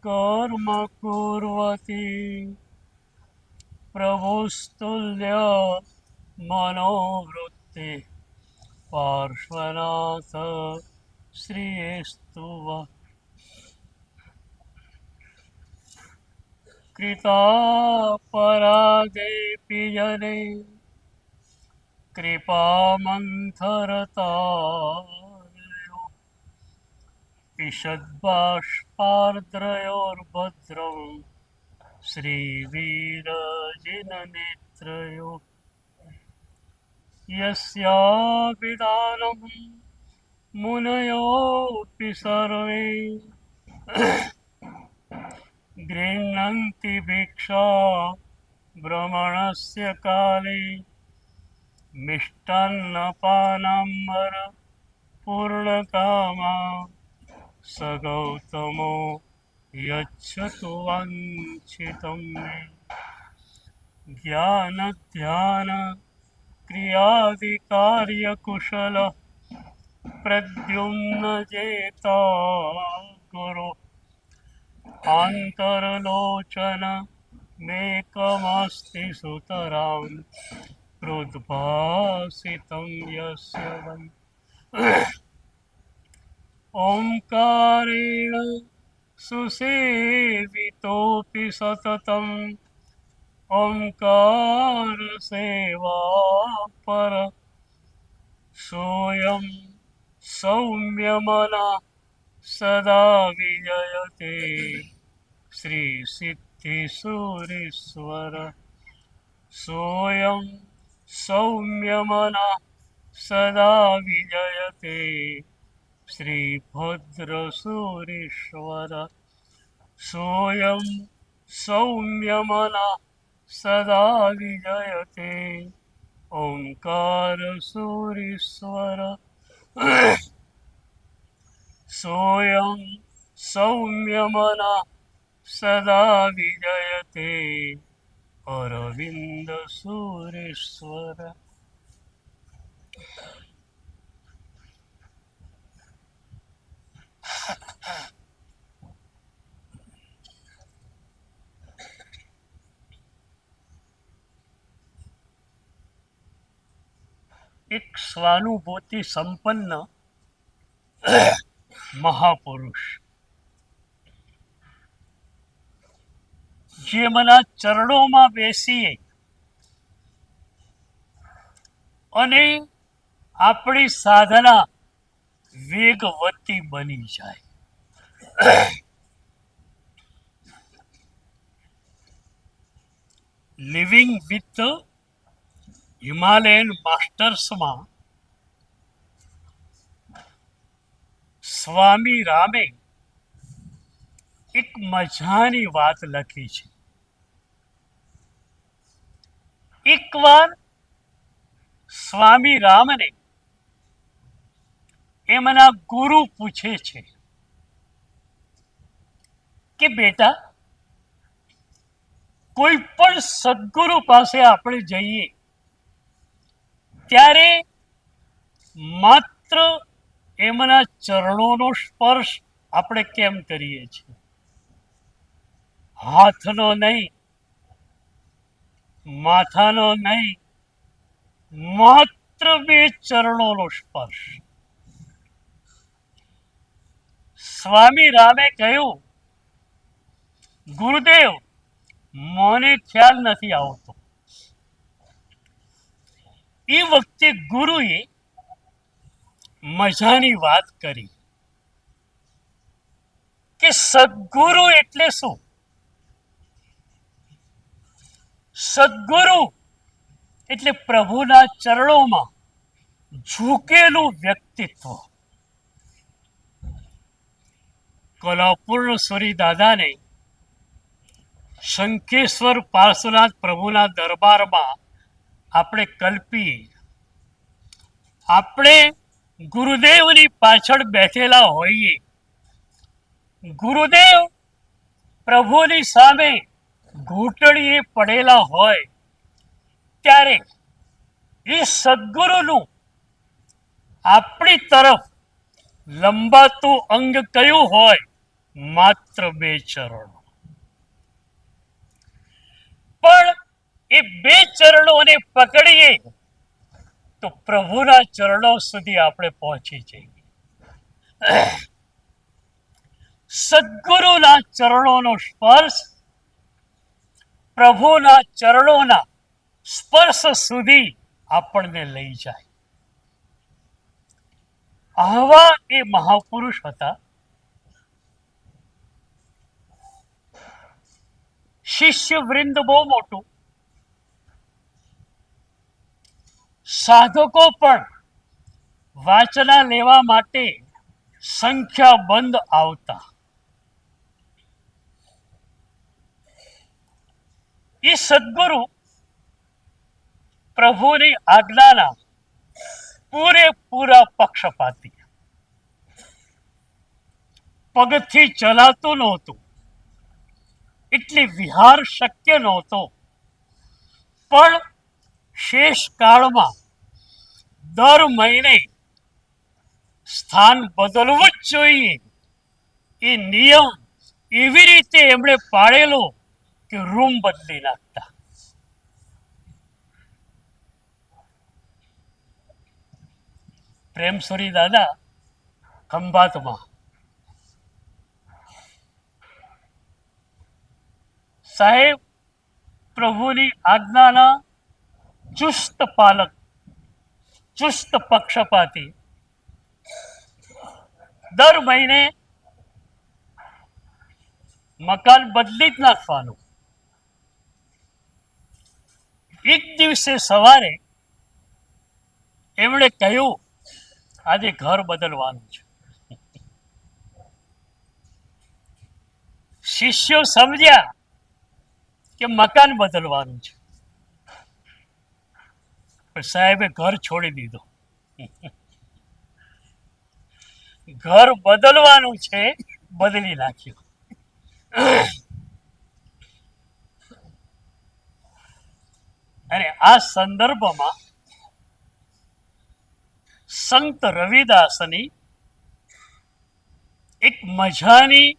कर्म कुर्वति प्रभुस्तुल्य मनोवृत्ति पार्श्वनाथ श्रियेस्तु वः कृता परादेऽपि जने कृपामन्थरतारयो ईषद्बाष्पार्द्रयोर्भद्रं श्रीवीरजिननेत्रयो यस्याभिधानं मुनयोऽपि सर्वे गृह्णन्ति भिक्षा भ्रमणस्य काले मिष्टान्नपानाम्बर पूर्णकामा स गौतमो यच्छतु वाञ्छितं मे ज्ञानध्यान क्रियादिकार्यकुशलः प्रद्युम्न जेता गुरु आन्तरलोचन मेकमस्ति सुतरां प्रोद्भासितं यस्य वै ओंकारेण सुसेवितोऽपि सततम् ओंकार सेवा पर सोऽयं सौम्यमनः सदा विजयते श्रीसिद्धिसूरीश्वर सोऽयं सौम्यमनः सदा विजयते श्रीभद्रसूरीश्वर सोऽयं सौम्यमनः सदा विजयते ओंकारसूरीश्वर सोऽयं सौम्यमनः सदा विजयते अरविन्दसूरीश्वर એક સ્વાનુભૂતિ સંપન્ન મહાપુરુષ જેમના ચરણોમાં બેસીએ અને આપણી સાધના વેગવતી બની જાય. લિવિંગ વિથ હિમાલયન માસ્ટર્સમાં સ્વામી રામે એક મજાની વાત લખી છે. એકવાર સ્વામી રામને એમના ગુરુ પૂછે છે કે બેટા, કોઈ પણ સદગુરુ પાસે આપણે જઈએ ત્યારે માત્ર એમના ચરણોનો સ્પર્શ આપણે કેમ કરીએ છીએ? હાથનો નહીં, માથાનો નહીં, માત્ર બે ચરણોનો સ્પર્શ. સ્વામી રામે કહ્યું, ગુરુદેવ, મને ખ્યાલ નથી આવતો. એ વખતે ગુરુએ મજાની વાત કરી કે સદગુરુ એટલે શું? સદગુરુ એટલે પ્રભુના ચરણોમાં ઝૂકેલું વ્યક્તિત્વ. કલાપૂર્ણ સૂરી દાદાને શંખેશ્વર પાર્શ્વનાથ પ્રભુના દરબારમાં આપણે કલ્પીએ, આપણે ગુરુદેવની પાછળ બેઠેલા હોઈએ, ગુરુદેવ પ્રભુની સામે ઘૂંટણીએ પડેલા હોય, ત્યારે એ સદગુરુનું આપણી તરફ લંબાતું અંગ કયું હોય? માત્ર 2 ચરણો. પણ એ 2 ચરણોને પકડીએ તો પ્રભુના ચરણો સુધી આપણે પહોંચી જઈએ. સદગુરુના ચરણોનો સ્પર્શ પ્રભુના ચરણોના સ્પર્શ સુધી આપણને લઈ જાય. આવા એ મહાપુરુષ હતા. શિષ્ય વૃંદ બહુ મોટું, સાધકો પણ વાચના લેવા માટે સંખ્યાબંધ આવતા. એ સદગુરુ પ્રભુની આજ્ઞાના પૂરેપૂરા પક્ષપાતી. પગથી ચલાતું નહોતું, એટલે વિહાર શક્ય નહોતો, પણ શેષ કાળમાં દર મહિને સ્થાન બદલવું જ જોઈએ એ નિયમ એવી રીતે એમણે પાડેલો કે રૂમ બદલી નાખતા. પ્રેમસુરી દાદા ખંભાતમાં સાહેબ પ્રભુની આજ્ઞાના ચુસ્ત પાલક, ચુસ્ત પક્ષપાતી. દર મહિને મકાન બદલી જ નાખવાનું. એક દિવસે સવારે એમણે કહ્યું, આજે ઘર બદલવાનું છે. શિષ્યો સમજ્યા કે મકાન બદલવાનું છે, પણ સાહેબે ઘર છોડી દીધું. ઘર બદલવાનું છે, બદલી નાખ્યું. અને આ સંદર્ભમાં સંત રવિદાસની એક મજાની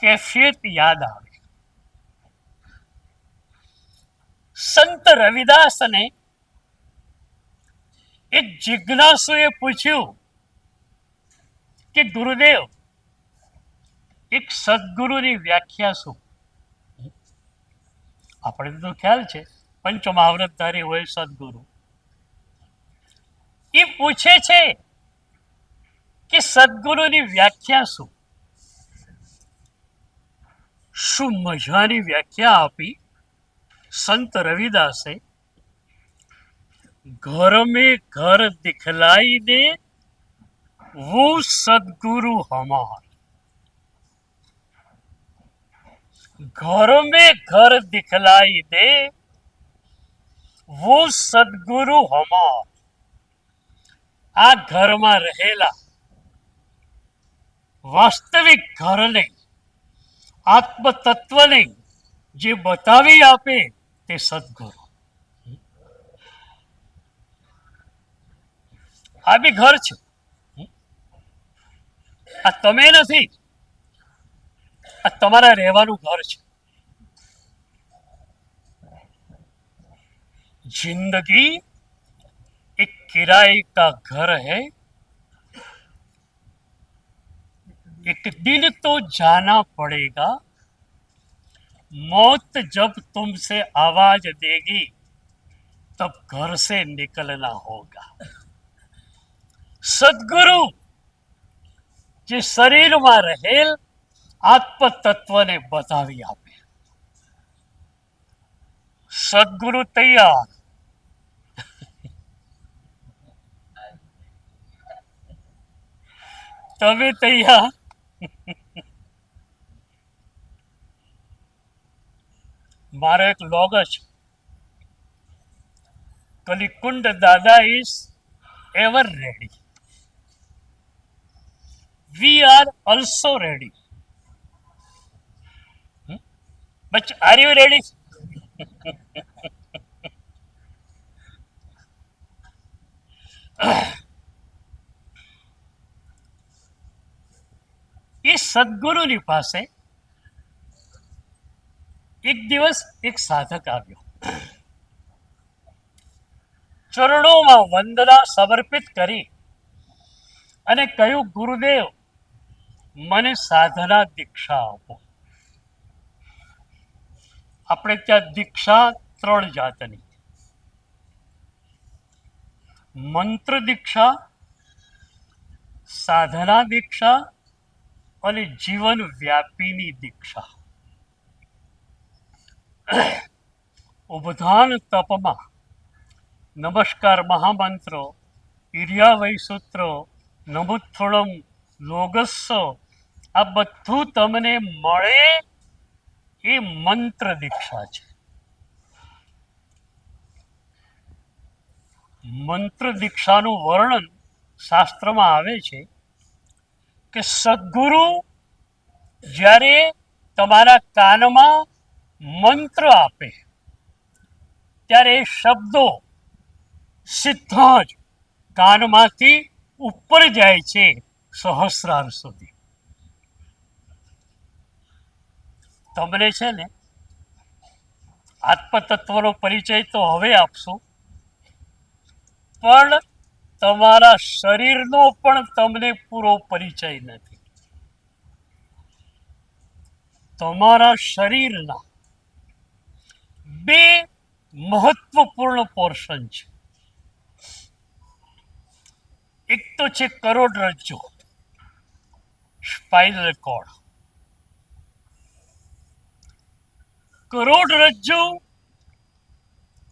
કેફિયત યાદ આવે. સંત રવિદાસને એક જિજ્ઞાસુએ પૂછ્યું કે ગુરુદેવ, એક સદગુરુની વ્યાખ્યા શું? આપણે તો ખ્યાલ છે પંચમહાવ્રતધારી હોય સદગુરુ. એ પૂછે છે કે સદગુરુની વ્યાખ્યા શું? શું મજાની વ્યાખ્યા આપી સંત રવિદાસે. घर में घर दिखलाई दे वो सदगुरु हमार. घर में घर दिखलाई दे वो सदगुरु हमार. આ ઘરમાં રહેલા વાસ્તવિક ઘરને, આત્મ તત્વને જે બતાવી આપે તે સદગુરુ. આ બી ઘર છે, આ તમે નથી, આ તમારા રહેવાનું ઘર છે. जिंदगी एक किराए का घर है, एक दिन तो जाना पड़ेगा, मौत जब तुमसे आवाज देगी तब घर से निकलना होगा. સદગુરુ જે શરીરમાં રહેલ આત્મ તત્વને બતાવી આપે. સદગુરુ તૈયાર, તમે તૈયાર. મારો એક લોગ છે, કલિકુંડ દાદા is ever ready. We are also ready. But are you ready? એ સદગુરુની પાસે એક દિવસ એક સાધક આવ્યો, ચરણોમાં વંદના સમર્પિત કરી અને કહ્યું, ગુરુદેવ, મને સાધના દીક્ષા આપો. આપણે ત્યાં દીક્ષા 3 જાતની: મંત્ર દીક્ષા, સાધના દીક્ષા અને જીવન વ્યાપીની દીક્ષા. ઉબધાન તપમાં નમસ્કાર મહામંત્રો, ઈર્યાવૈ સૂત્રો, નમુત્થોળમ લોગસ્સો, આ બધું તમને મળે એ મંત્ર દીક્ષા છે. મંત્ર દીક્ષાનું વર્ણન શાસ્ત્રમાં આવે છે કે સદગુરુ જ્યારે તમારા કાનમાં મંત્ર આપે ત્યારે એ શબ્દો સીધા જ કાનમાંથી ઉપર જાય છે સહસ્રાર સુધી. તમને છે ને આત્મતત્વનો પરિચય તો હવે આપશું, પણ તમારા શરીરનો પણ તમને પૂરો પરિચય નથી. તમારા શરીરના 2 મહત્વપૂર્ણ પોર્શન છે. એક તો છે કરોડરજ્જુ, સ્પાઇનલ કોર્ડ. કરોડરજ્જુ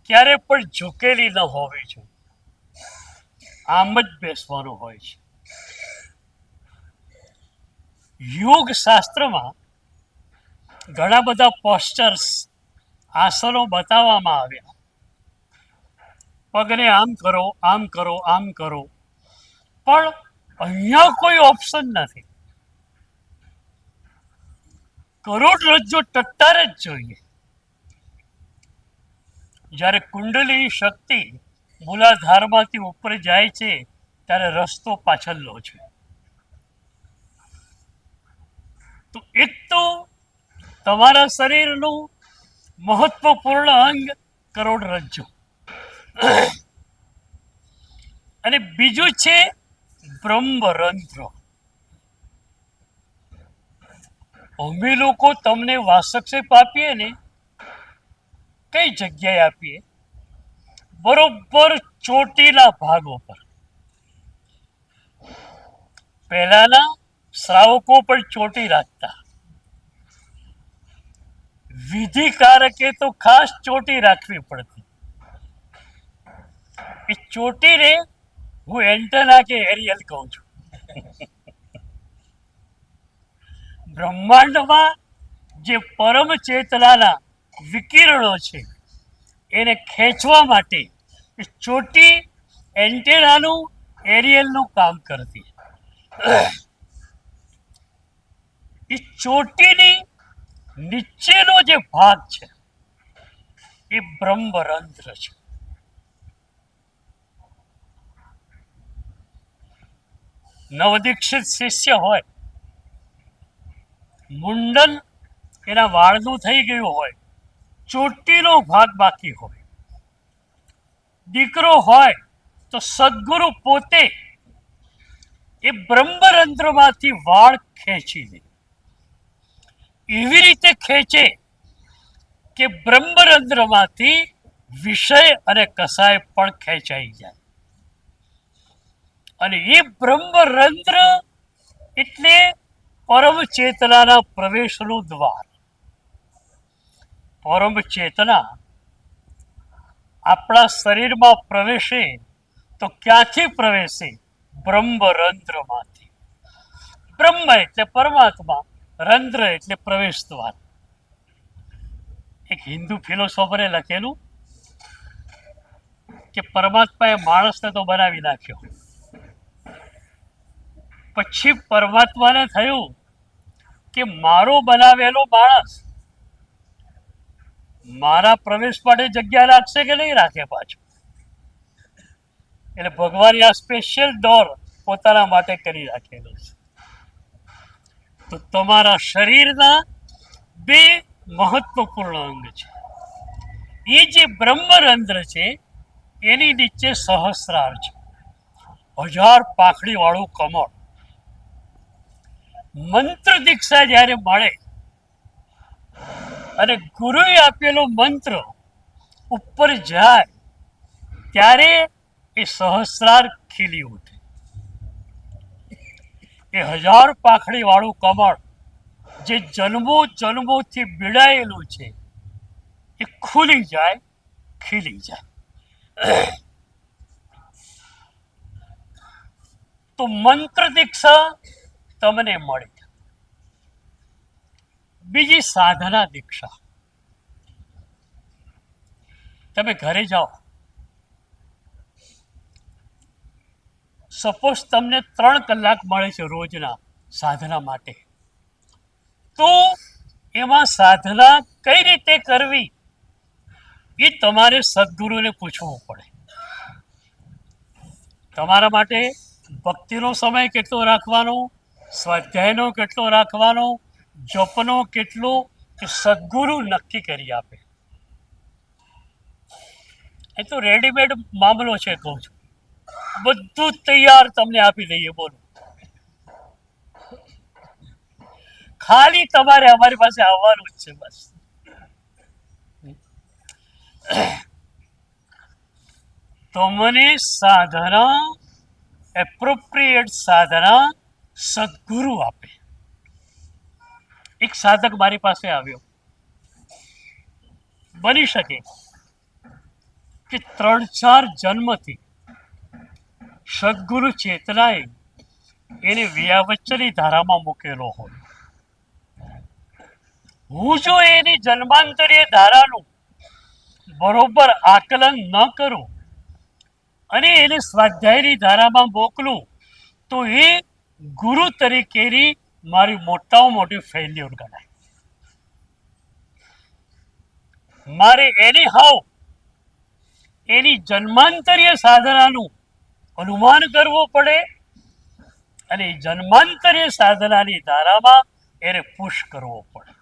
ક્યારે પણ ઝૂકેલી ન હોવી જોઈએ, આમ જ બેસવાનું હોય છે. યોગ શાસ્ત્રમાં ઘણા બધા પોસ્ચર્સ, આસનો બતાવવામાં આવ્યા. પગને આમ કરો, આમ કરો, આમ કરો, પણ અહીંયા કોઈ ઓપ્શન નથી. કરોડરજ્જુ ટટ્ટાર જ જોઈએ. જ્યારે કુંડલીની શક્તિ મૂલાધારમાંથી ઉપર જાય છે ત્યારે રસ્તો પાછળનો છે. તો એક તો તમારા શરીરનું મહત્વપૂર્ણ અંગ કરોડરજ્જુ, અને બીજું છે બ્રહ્મરંધ્ર. અમે લોકો તમને વાસક્ષેપ આપીએ ને, કઈ જગ્યાએ આપીએ? બરોબર ચોટીલા ભાગો પર. પહેલાના શ્રાવકો પણ ચોટી રાખતા, વિધિકારકે તો ખાસ ચોટી રાખવી પડતી. એ ચોટીને હું એન્ટેના કે એરિયલ કહું છું. બ્રહ્માંડમાં જે પરમ ચેતનાના વિકિરણો છે એને ખેંચવા માટે ચોટી એન્ટેનાનું, એરિયલનું કામ કરતી. એ ચોટીની નીચેનો જે ભાગ છે એ બ્રહ્મરંધ્ર છે. નવદીક્ષિત શિષ્ય હોય, મુંડન એના વાળનું થઈ ગયું હોય, ચોટીનો ભાગ બાકી હોય, દીકરો હોય તો સદગુરુ પોતે એ બ્રહ્મરંધ્રમાંથી વાળ ખેંચી લે. એવી રીતે ખેંચે કે બ્રહ્મરંધ્રમાંથી વિષય અને કસાય પણ ખેંચાઈ જાય. અને એ બ્રહ્મરંધ્ર એટલે પરમ ચેતનાના પ્રવેશનું દ્વાર. પરમ ચેતના આપણા શરીરમાં પ્રવેશે તો ક્યાંથી પ્રવેશે? બ્રહ્મરંધ્રમાંથી. બ્રહ્મ એટલે પરમાત્મા, રંધ્ર એટલે પ્રવેશ દ્વાર. એક હિન્દુ ફિલોસોફરે લખેલું કે પરમાત્માએ માણસને તો બનાવી નાખ્યો, પછી પરમાત્માને થયું કે મારો બનાવેલો માણસ મારા પ્રવેશ માટે જગ્યા રાખશે કે નહીં રાખે પાછું. એટલે ભગવાને આ સ્પેશિયલ ડોર પોતાના માટે કરી રાખેલો છે. તો તમારા શરીરના બે મહત્વપૂર્ણ અંગ છે. એ જે બ્રહ્મરંધ્ર છે એની નીચે સહસ્રાર છે, 1000 પાંખડી વાળું કમળ. મંત્ર દીક્ષા જ્યારે મળે અને ગુરુએ આપેલો મંત્ર ઉપર જાય ત્યારે એ સહસ્રાર ખીલી ઉઠે. એ 1000 પાંખડી વાળું કમળ જે જન્મો જન્મોથી બીડાયેલું છે એ ખુલી જાય, ખીલી જાય. તો મંત્ર દીક્ષા તમને મળી. બીજી સાધના દીક્ષા. તમે ઘરે જાઓ, સપોઝ તમને 3 કલાક મળે છે રોજના સાધના માટે, તો એમાં સાધના કઈ રીતે કરવી એ તમારે સદગુરુને પૂછવું પડે. તમારા માટે ભક્તિનો સમય કેટલો રાખવાનો, સ્વાધ્યાયનો કેટલો રાખવાનો, જપનો કેટલો, એ સદગુરુ નક્કી કરી આપે. એ તો રેડીમેડ મામલો છે, કહું છું. બધું તૈયાર તમને આપી દઈએ, બોલો. ખાલી તમારે અમારી પાસે આવવાનું જ છે, બસ. તમને સાધના, એપ્રોપ્રિએટ સાધના સદગુરુ આપે. એક સાધક મારી પાસે આવ્યો, બની શકે કે 3-4 જન્મથી સદગુરુ ચેતનાએ એને વ્યાવચ્ચની ધારામાં મૂકેલો હોય. હું જો એની જન્માંતરીય ધારાનું બરોબર આકલન ન કરું અને એને સ્વાધ્યાયની ધારામાં મોકલું તો એ ગુરુ તરીકેની મારી મોટામાં મોટી ફેલ્યોર ગણાય. મારે એની હાવ એની જન્માંતરીય સાધનાનું અનુમાન કરવું પડે અને જન્માંતરીય સાધનાની ધારામાં એને પુશ કરવો પડે.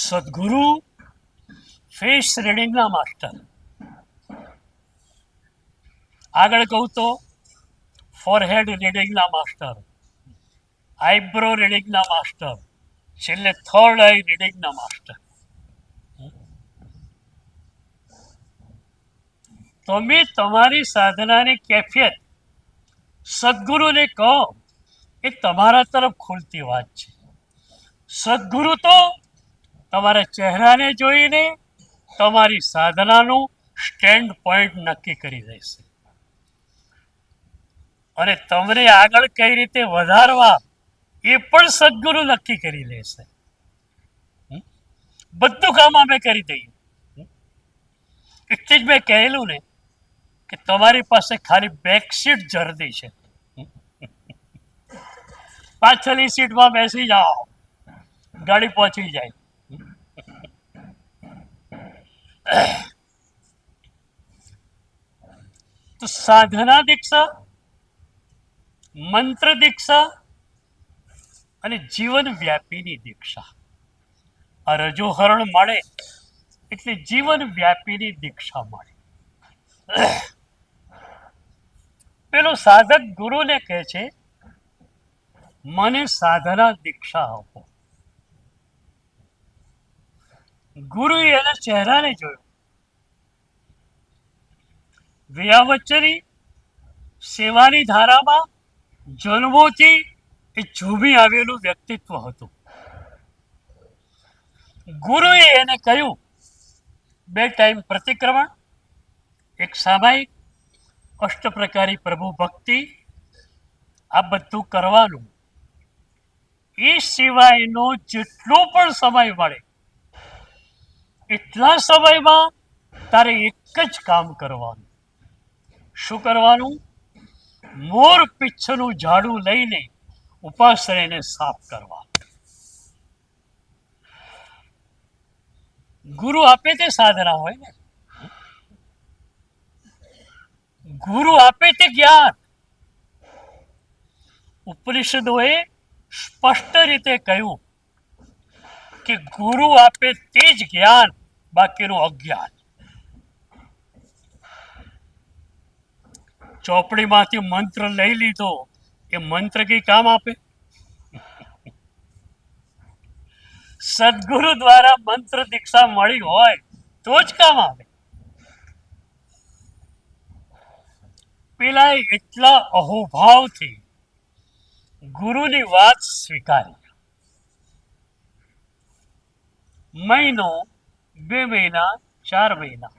સદગુરુ ફેસ રીડિંગના માસ્ટર. આગળ કહું તો ફોરહેડ રીડિંગના માસ્ટર, આઈબ્રો રીડિંગના માસ્ટર, છેલ્લે થર્ડ આઈ રીડિંગના માસ્ટર. તમે તમારી સાધનાની કેફિયત સદગુરુને કહો, એ તમારા તરફ ખુલતી વાત છે. સદગુરુ તો તમારા ચહેરાને જોઈને તમારી સાધનાનું સ્ટેન્ડ પોઈન્ટ નક્કી કરી દેશે અને તમને આગળ કઈ રીતે વધારવા એ પણ સદગુરુ નક્કી કરી લેશે. બધું કામ અમે કરી દઈએ. એટલે જ મેં કહેલું ને કે તમારી પાસે ખાલી બેકસીટ જર્દી છે, પાછળની સીટમાં બેસી જાઓ, ગાડી પહોંચી જાય. તો સાધના દીક્ષા, મંત્ર દીક્ષા અને જીવન વ્યાપીની દીક્ષા. આ રજોહરણ મળે એટલે જીવન વ્યાપીની દીક્ષા મળે. પેલો સાધક ગુરુને કહે છે, મને સાધના દીક્ષા આપો. ગુરુએ એના ચહેરાને જોયો. વ્યાવચ્ચની સેવાની ધારામાં જન્મોથી એ ઝૂમી આવેલું વ્યક્તિત્વ હતું. ગુરુએ એને કહ્યું, 2 ટાઈમ પ્રતિક્રમણ, એક સામાયિક, અષ્ટપ્રકારી પ્રભુ ભક્તિ, આ બધું કરવાનું. એ સિવાયનો જેટલો પણ સમય મળે એટલા સમયમાં તારે એક જ કામ કરવાનું. શું કરવાનું? મોર પીચ્છનું ઝાડુ લઈને ઉપાશ્રયને સાફ કરવા. ગુરુ આપે તે સાધના હોય ને, ગુરુ આપે તે જ્ઞાન. ઉપનિષદોએ સ્પષ્ટ રીતે કહ્યું કે ગુરુ આપે તે જ જ્ઞાન, બાકીનું અજ્ઞાન. ચોપડીમાંથી મંત્ર લઈ લીધો, એ મંત્ર કઈ કામ આપે? સદગુરુ દ્વારા મંત્ર દીક્ષા મળી હોય તો જ કામ આવે. પેલા એટલા અહોભાવથી ગુરુની વાત સ્વીકારી. મહિનો, 2 મહિના, 4 મહિના,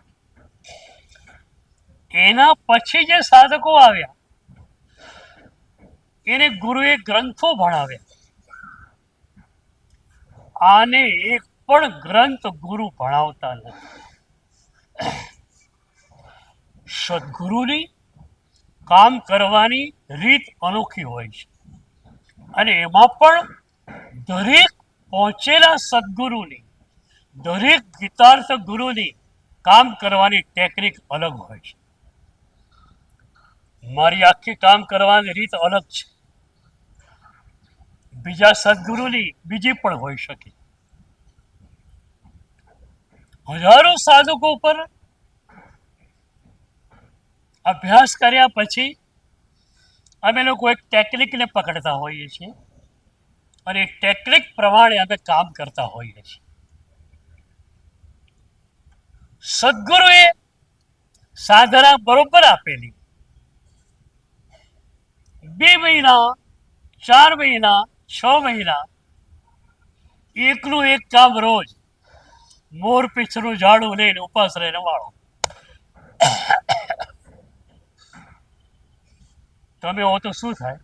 એના પછી જે સાધકો આવ્યા એને ગુરુએ ગ્રંથો ભણાવ્યા. આને એક પણ ગ્રંથ ગુરુ ભણાવતા નથી. સદગુરુની કામ કરવાની રીત અનોખી હોય છે, અને એમાં પણ દરેક પહોંચેલા સદગુરુની, દરેક ગીતાર્થ ગુરુની કામ કરવાની ટેકનિક અલગ હોય છે. મારી આખી કામ કરવાની રીત અલગ છે, બીજા સદગુરુની બીજી પણ હોઈ શકે. હજારો સાધકો પર અભ્યાસ કર્યા પછી અમે લોકો એક ટેકનિકને પકડતા હોઈએ છીએ, અને એ ટેકનિક પ્રમાણે અમે કામ કરતા હોઈએ છીએ. સદગુરુએ સાધના બરોબર આપેલી. 2 મહિના, 4 મહિના, 6 મહિના, એકનું એક કામ રોજ. મોર પીછનું ઝાડું લઈને ઉપાસ રહીને વાળો. તમે હો તો શું થાય?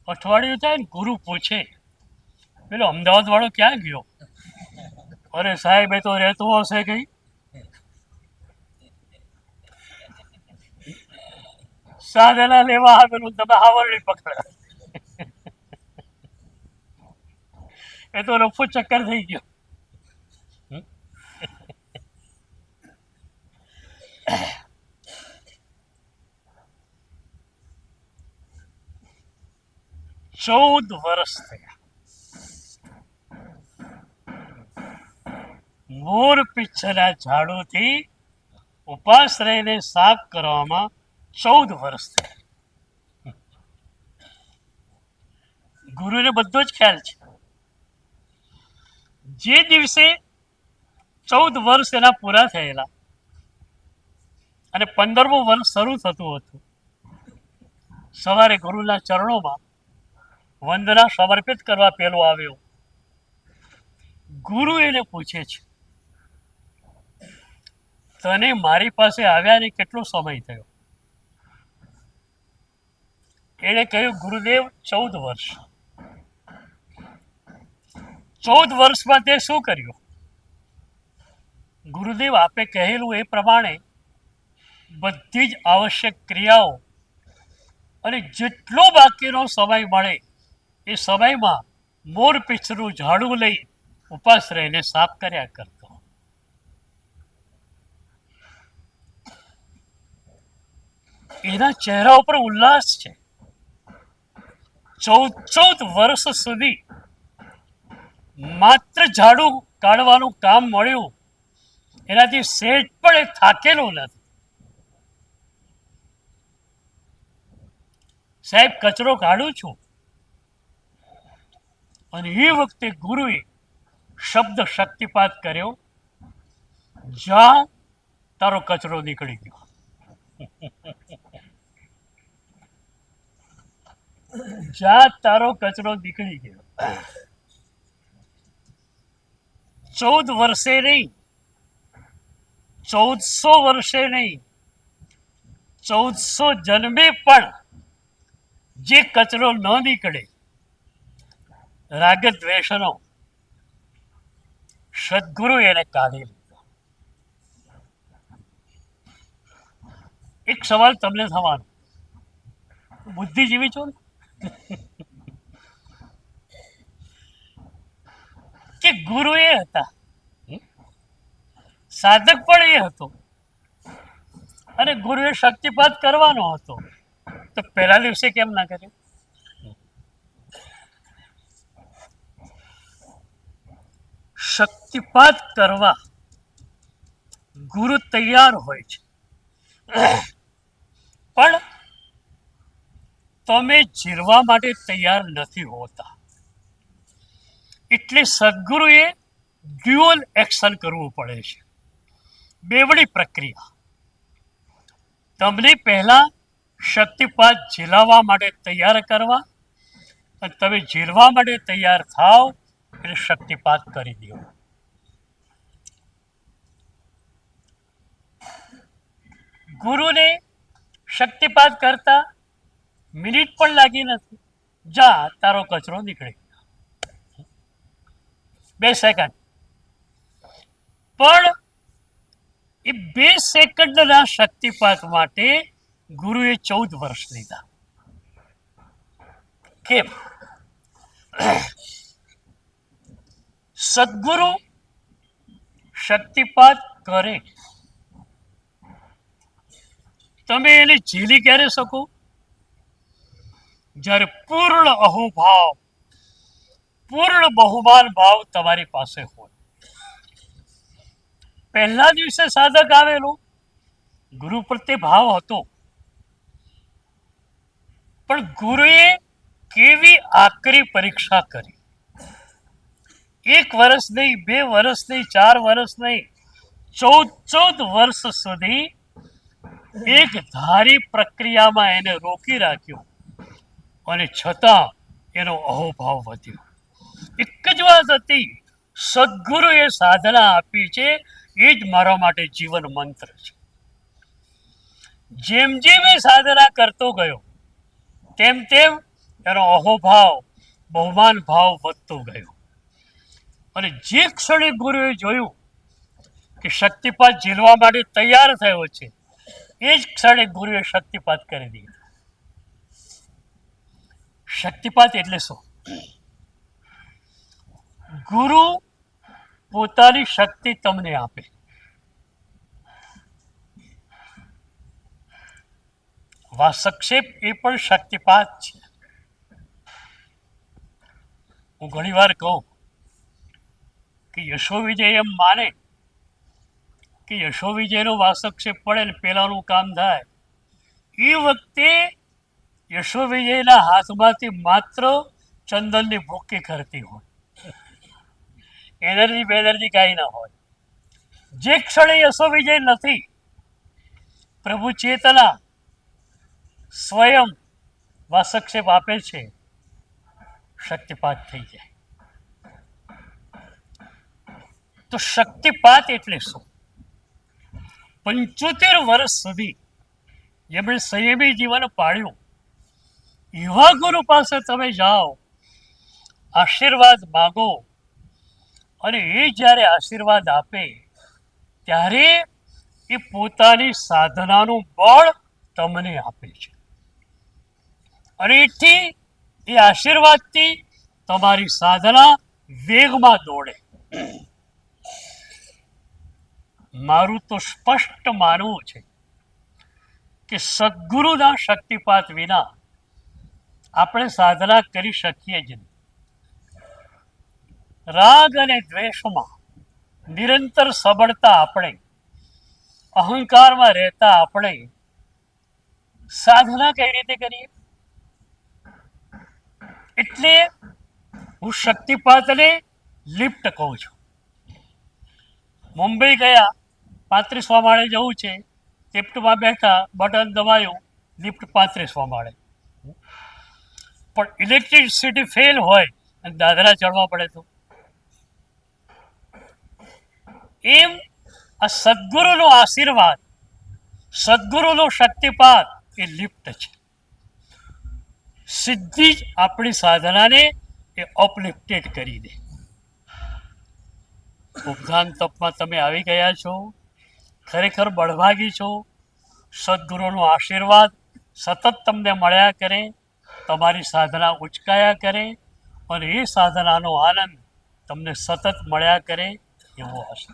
અઠવાડિયું થાય ને ગુરુ પૂછે, પેલો અમદાવાદ વાળો ક્યાં ગયો? અરે સાહેબ, એ તો રહેતો હશે કઈ. સાધના લેવા આવેલું તમે આવરણી પકડે. એ તો રફુ ચક્કર થઈ ગયો. ચૌદ વર્ષ થયા. મોર પીછના ઝાડુથી ઉપાશ્રયને સાફ કરવામાં 14 વર્ષ થયા. ગુરુને બધો જ ખ્યાલ છે. જે દિવસે 14 વર્ષ એના પૂરા થયેલા અને 15મું વર્ષ શરૂ થતું હતું, સવારે ગુરુના ચરણોમાં વંદના સમર્પિત કરવા પેલો આવ્યો. ગુરુ એને પૂછે છે, તને મારી પાસે આવ્યાને કેટલો સમય થયો? એને કહ્યું, ગુરુદેવ 14 વર્ષ. 14 વર્ષમાં તે શું કર્યું? ગુરુદેવ આપે કહેલું એ પ્રમાણે બધી જ આવશ્યક ક્રિયાઓ અને જેટલો બાકીનો સમય મળે એ સમયમાં મોર પીછનું ઝાડું લઈ ઉપાશ્રયને સાફ કર્યા કરતો. એના ચહેરા ઉપર ઉલ્લાસ છે. 14 વર્ષ સુધી માત્ર ઝાડુ કાઢવાનું કામ મળ્યું, એનાથી સેજ પણ એ થાકેલો નથી. સાહેબ, કચરો કાઢું છું. અને એ વખતે ગુરુએ શબ્દ શક્તિપાત કર્યો, જા, તારો કચરો નીકળી ગયો. જા, તારો કચરો નીકળી ગયો. 14 વર્ષે નહીં, 1400 વર્ષે નહીં, 1400 જન્મે પણ જે કચરો ન નીકળે, રાગ દ્વેષનો, સદગુરુ એને કાઢી લીધો. એક સવાલ તમને થવાનો, બુદ્ધિજીવી છો ને, કે ગુરુ એ હતા, સાધક પણ એ હતો, અને ગુરુએ શક્તિપાત કરવાનો હતો. તો પહેલા દિવસે કેમ ના કર્યું? શક્તિપાત કરવા ગુરુ તૈયાર હોય છે, પણ તમે જીરવા માટે તૈયાર નથી હોતા. એટલે સદગુરુએ ડ્યુઅલ એક્શન કરવું પડે છે, બેવડી પ્રક્રિયા. તમને પહેલા શક્તિપાત ઝીલાવવા માટે તૈયાર કરવા, અને તમે ઝીલવા માટે તૈયાર થાવ એટલે શક્તિપાત કરી દો. ગુરુને શક્તિપાત કરતા મિનિટ પણ લાગી નથી. જા તારો કચરો નીકળે, 2 સેકન્ડ. પણ એ 2 સેકન્ડના શક્તિપાત માટે ગુરુએ 14 વર્ષ લીધા. કેમ? સદગુરુ શક્તિપાત કરે, તમે એને ઝીલી ક્યારે શકો? જ્યારે પૂર્ણ અહોભાવ, પૂર્ણ બહુમાન ભાવ તમારી પાસે હોય. પહેલા દિવસે સાધક આવેલો, ગુરુ પ્રત્યે ભાવ હતો, પણ ગુરુએ કેવી આકરી પરીક્ષા કરી. 1 વર્ષ નહીં, 2 વર્ષ નહીં, 4 વર્ષ નહીં, 14 વર્ષ સુધી એક ધારી પ્રક્રિયામાં એને રોકી રાખ્યો, અને છતાં એનો અહોભાવ વધ્યો. એક જ વાત હતી, સદગુરુએ સાધના આપી છે, એ જ મારા માટે જીવન મંત્ર છે. જેમ જેમ એ સાધના કરતો ગયો, તેમ તેમ એનો અહોભાવ, બહુમાન ભાવ વધતો ગયો. અને જે ક્ષણે ગુરુએ જોયું કે શક્તિપાત ઝીલવા માટે તૈયાર થયો છે, એ જ ક્ષણે ગુરુએ શક્તિપાત કરી દીધો. શક્તિપાત એટલે શું? ગુરુ પોતાની શક્તિ તમને આપે. વાસક્ષેપ એ પણ શક્તિપાત છે. હું ઘણી વાર કહું કે યશો વિજય એમ માને કે યશો વિજયનો વાસક્ષેપ પડે ને પેલાનું કામ થાય. એ વખતે યશો વિજયના હાથમાંથી માત્ર ચંદનની ભૂકી કરતી હોય, એનર્જી બેનર્જી કાંઈ ના હોય. જે ક્ષણે યશો વિજય નથી, પ્રભુ ચેતના સ્વયં વાસક્ષેપ આપે છે, શક્તિપાત થઈ જાય. તો શક્તિપાત એટલે શું? 75 વર્ષ સુધી જેમણે સંયમી જીવન પાડ્યું, એવા ગુરુ પાસે તમે જાઓ, આશીર્વાદ માગો, અને એ જ્યારે આશીર્વાદ આપે ત્યારે એ પોતાની સાધનાનું બળ તમને આપે છે. અને એથી એ આશીર્વાદથી તમારી સાધના વેગમાં દોડે. મારું તો સ્પષ્ટ માનવું છે કે સદગુરુના શક્તિપાત વિના આપણે સાધના કરી શકીએ જ નહીં. રાગ અને દ્વેષમાં નિરંતર સબળતા આપણે, અહંકારમાં રહેતા આપણે સાધના કઈ રીતે કરીએ? એટલે હું શક્તિપાતને લિફ્ટ કહું છું. મુંબઈ ગયા, 35મા માળે જવું છે, લિફ્ટમાં બેઠા, બટન દબાયું, લિફ્ટ 35મા માળે. પણ ઇલેક્ટ્રિસિટી ફેલ હોય અને દાદરા ચડવા પડે તો? એમ આ સદગુરુનો આશીર્વાદ, સદગુરુનો શક્તિપાત એ લિફ્ટ છે. સીધી જ આપણી સાધનાને એ અપલિફ્ટેડ કરી દે. ઉપધાન તપમાં તમે આવી ગયા છો, ખરેખર બળભાગી છો. સદગુરુનો આશીર્વાદ સતત તમને મળ્યા કરે, તમારી સાધના ઉચકાયા કરે, અને એ સાધનાનો આનંદ તમને સતત મળ્યા કરે એવો હશે.